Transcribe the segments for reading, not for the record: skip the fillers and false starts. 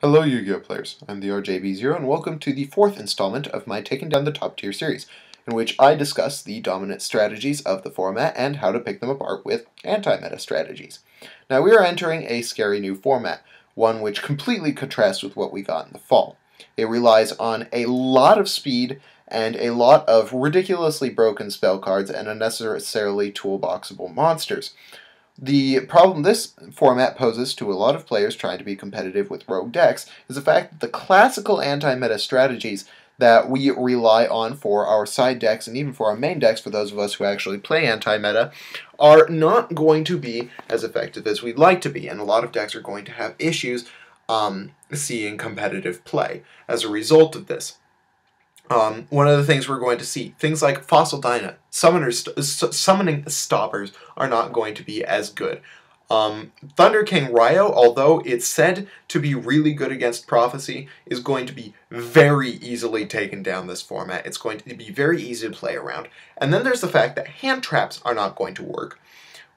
Hello Yu-Gi-Oh players, I'm the RJB0 and welcome to the fourth installment of my Taking Down the Top Tier series, in which I discuss the dominant strategies of the format and how to pick them apart with anti-meta strategies. Now we are entering a scary new format, one which completely contrasts with what we got in the fall. It relies on a lot of speed and a lot of ridiculously broken spell cards and unnecessarily toolboxable monsters. The problem this format poses to a lot of players trying to be competitive with rogue decks is the fact that the classical anti-meta strategies that we rely on for our side decks and even for our main decks, for those of us who actually play anti-meta, are not going to be as effective as we'd like to be, and a lot of decks are going to have issues seeing competitive play as a result of this. One of the things we're going to see, things like Fossil Dyna, summoning stoppers are not going to be as good. Thunder King Ryo, although it's said to be really good against Prophecy, is going to be very easily taken down this format. It's going to be very easy to play around. And then there's the fact that hand traps are not going to work,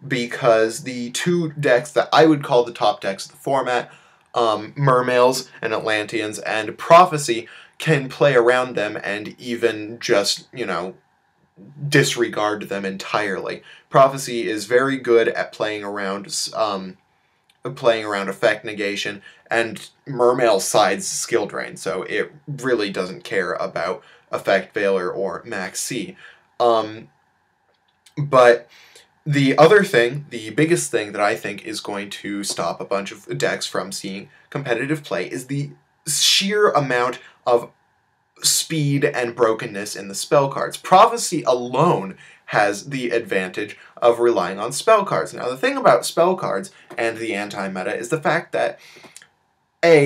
because the two decks that I would call the top decks of the format, Mermails and Atlanteans and Prophecy, can play around them and even just, disregard them entirely. Prophecy is very good at playing around effect negation, and Mermail sides skill drain, so it really doesn't care about effect failure or max C. But the other thing, the biggest thing that I think is going to stop a bunch of decks from seeing competitive play is the sheer amount of speed and brokenness in the spell cards. Prophecy alone has the advantage of relying on spell cards. Now, the thing about spell cards and the anti-meta is the fact that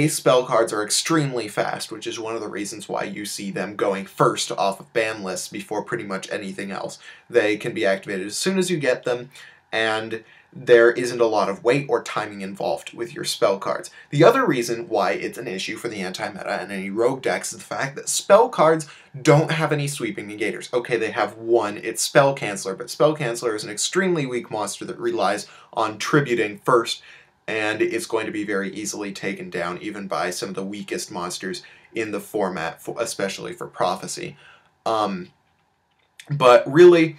spell cards are extremely fast, which is one of the reasons why you see them going first off of ban lists before pretty much anything else. They can be activated as soon as you get them, and there isn't a lot of weight or timing involved with your spell cards. The other reason why it's an issue for the anti-meta and any rogue decks is the fact that spell cards don't have any sweeping negators. Okay, they have one, it's Spell Canceller, but Spell Canceller is an extremely weak monster that relies on tributing first, and it's going to be very easily taken down even by some of the weakest monsters in the format, especially for Prophecy. But really,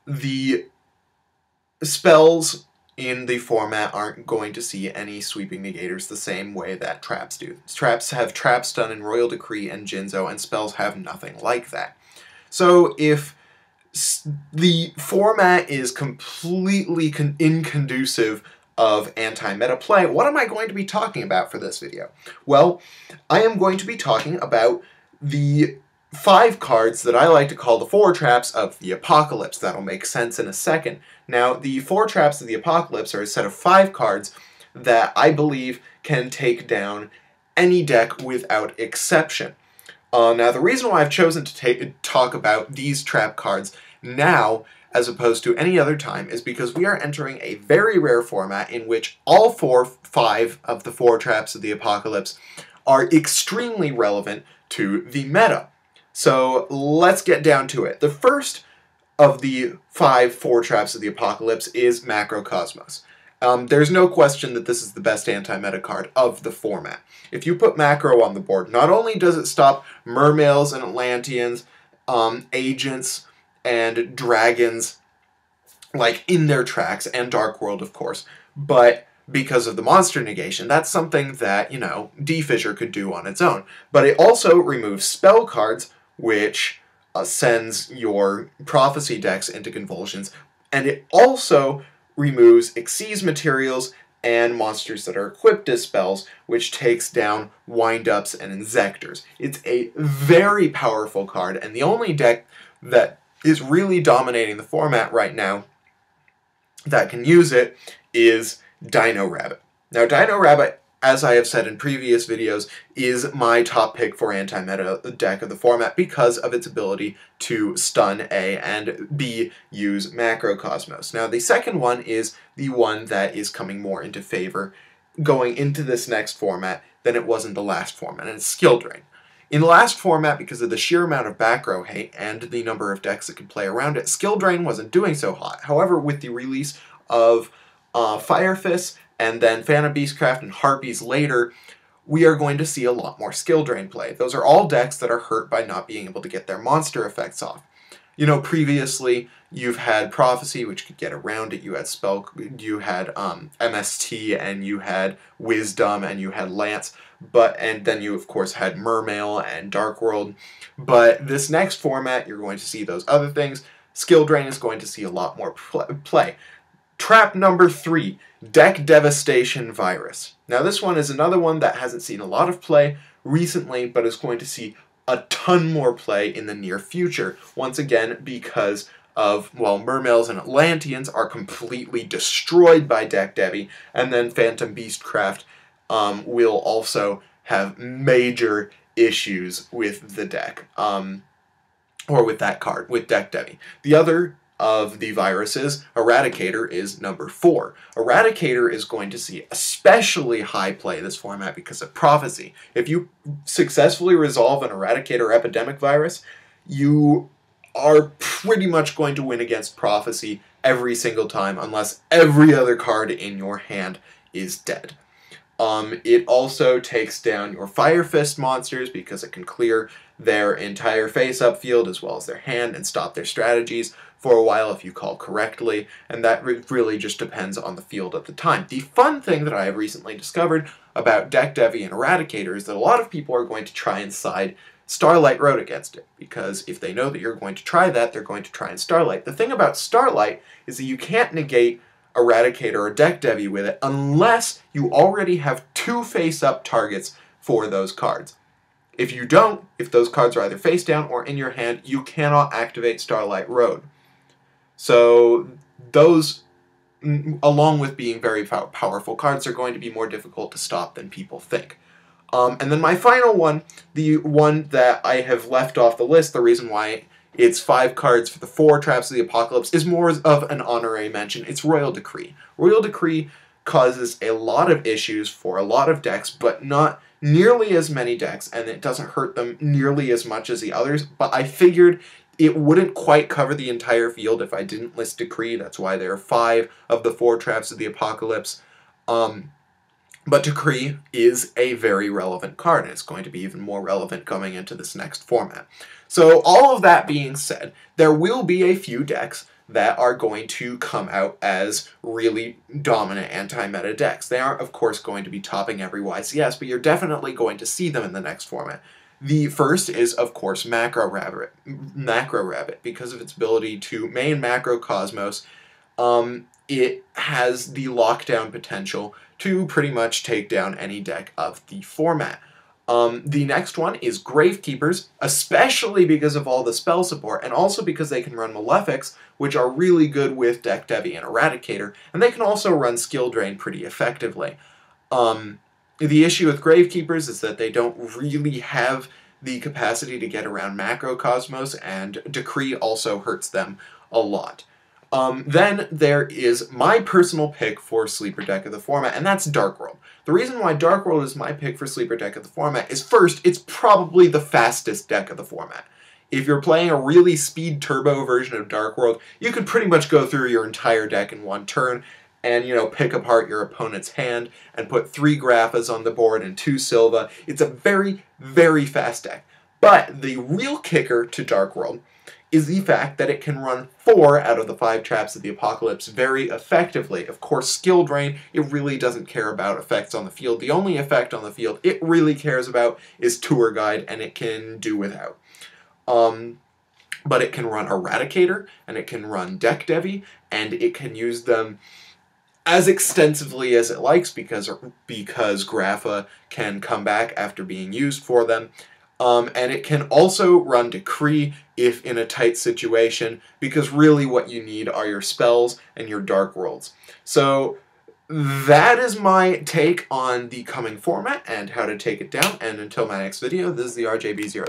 the spells in the format aren't going to see any sweeping negators the same way that traps do. Traps have Trap Stun in Royal Decree and Jinzo, and spells have nothing like that. So if the format is completely inconducive of anti-meta play, what am I going to be talking about for this video? Well, I am going to be talking about the 5 cards that I like to call the 4 traps of the Apocalypse. That'll make sense in a second. Now, the 4 traps of the Apocalypse are a set of 5 cards that I believe can take down any deck without exception. Now, the reason why I've chosen to talk about these trap cards now as opposed to any other time is because we are entering a very rare format in which all 5 of the 4 traps of the Apocalypse are extremely relevant to the meta. So let's get down to it. The first of the 4 traps of the Apocalypse is Macrocosmos. There's no question that this is the best anti-meta card of the format. If you put Macro on the board, not only does it stop Mermails and Atlanteans, Agents, and Dragons, like, in their tracks, and Dark World, of course, but because of the monster negation, that's something that, D-Fissure could do on its own. But it also removes spell cards, which sends your Prophecy decks into convulsions, and it also removes Xyz materials and monsters that are equipped as spells, which takes down Wind-Ups and Inzectors. It's a very powerful card, and the only deck that is really dominating the format right now that can use it is Dino Rabbit. Now, Dino Rabbit, as I have said in previous videos, is my top pick for anti-meta deck of the format because of its ability to stun A and B use Macrocosmos. Now, the second one is the one that is coming more into favor going into this next format than it was in the last format, and it's Skill Drain. In the last format, because of the sheer amount of back row hate and the number of decks that could play around it, Skill Drain wasn't doing so hot. However, with the release of Fire Fist and then Phantom Beastcraft and Harpies later, we are going to see a lot more skill drain play. Those are all decks that are hurt by not being able to get their monster effects off. You know, previously you've had Prophecy, which could get around it. You had MST, and you had Wisdom, and you had Lance, and then you of course had Mermail and Dark World. But this next format, you're going to see those other things. Skill Drain is going to see a lot more play. Trap number 3, Deck Devastation Virus. Now this one is another one that hasn't seen a lot of play recently, but is going to see a ton more play in the near future. Once again, because of, well, Mermails and Atlanteans are completely destroyed by Deck Devi, and then Phantom Beastcraft will also have major issues with the deck, or with that card, with Deck Devi. The other of the viruses, Eradicator, is number 4. Eradicator is going to see especially high play this format because of Prophecy. If you successfully resolve an Eradicator epidemic virus, you are pretty much going to win against Prophecy every single time, unless every other card in your hand is dead. It also takes down your Fire Fist monsters because it can clear their entire face-up field as well as their hand and stop their strategies for a while if you call correctly, and that really just depends on the field at the time. The fun thing that I have recently discovered about Deck Devi and Eradicator is that a lot of people are going to try and side Starlight Road against it, because if they know that you're going to try that, they're going to try and Starlight. The thing about Starlight is that you can't negate Eradicator or Deck Devi with it unless you already have 2 face-up targets for those cards. If you don't, if those cards are either face down or in your hand, you cannot activate Starlight Road. So those, along with being very powerful cards, are going to be more difficult to stop than people think. And then my final one, the one that I have left off the list, the reason why it's 5 cards for the 4 Traps of the Apocalypse, is more of an honorary mention. It's Royal Decree. Royal Decree causes a lot of issues for a lot of decks, but not nearly as many decks, and it doesn't hurt them nearly as much as the others, but I figured it wouldn't quite cover the entire field if I didn't list Decree. That's why there are 5 of the 4 Traps of the Apocalypse. But Decree is a very relevant card, and it's going to be even more relevant coming into this next format. So all of that being said, there will be a few decks that are going to come out as really dominant anti-meta decks. They aren't, of course, going to be topping every YCS, but you're definitely going to see them in the next format. The first is, of course, Macro Rabbit, because of its ability to main Macro Cosmos. It has the lockdown potential to pretty much take down any deck of the format. The next one is Gravekeepers, especially because of all the spell support, and also because they can run Malefics, which are really good with Deck Devi and Eradicator, and they can also run Skill Drain pretty effectively. The issue with Gravekeepers is that they don't really have the capacity to get around Macro Cosmos, and Decree also hurts them a lot. Then there is my personal pick for Sleeper Deck of the format, and that's Dark World. The reason why Dark World is my pick for Sleeper Deck of the format is, first, it's probably the fastest deck of the format. If you're playing a really speed turbo version of Dark World, you could pretty much go through your entire deck in one turn and, you know, pick apart your opponent's hand and put 3 Graphas on the board and 2 Silva. It's a very, very fast deck. But the real kicker to Dark World is the fact that it can run 4 out of the 5 Traps of the Apocalypse very effectively. Of course, Skill Drain, it really doesn't care about effects on the field. The only effect on the field it really cares about is Tour Guide, and it can do without. But it can run Eradicator, and it can run Deck Devi, and it can use them as extensively as it likes because Grapha can come back after being used for them. And it can also run Decree if in a tight situation, because really what you need are your spells and your Dark Worlds. So that is my take on the coming format and how to take it down, and until my next video, this is the RJB0.